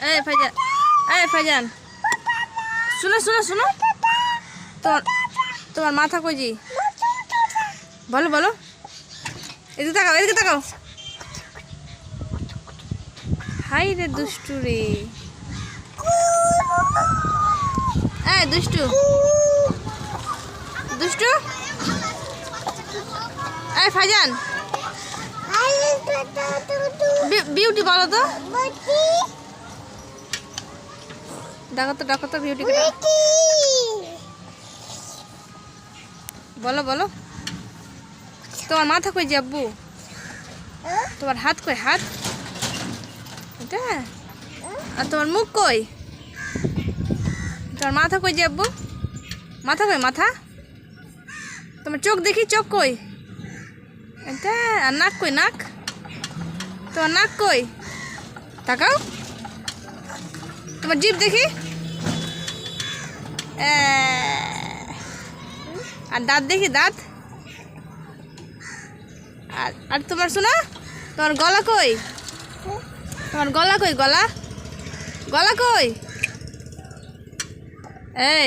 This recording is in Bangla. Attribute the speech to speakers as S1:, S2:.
S1: ফাইজান, ফাইজান, শুনো শুনো শুনো, তোমার মাথা কই জি? বলো বলো, এদিকে তাকাও, এদিকে তাকাও। হাই রে দুষ্টু রে, দুষ্টু দুষ্টু। ফাইজান, বিউটি বলো তো, ডাকো তো বিউটি বলো বলো। তোমার মাথা কই যে আব্বু? তোমার হাত কই? হাত এটা, আর তোমার মুখ কই? তোমার মাথা কই যে আব্বু? মাথা কই? মাথা, তোমার চোখ দেখি, চোখ কই? এটা, আর নাক কই? নাক, তোমার নাক কই? তাকাও, তোমার জিভ দেখি। আর দাঁত দেখি, দাঁত। আর তোমার শোনা, তোমার গলা কই? তোমার গলা কই? গলা, গলা কই? এই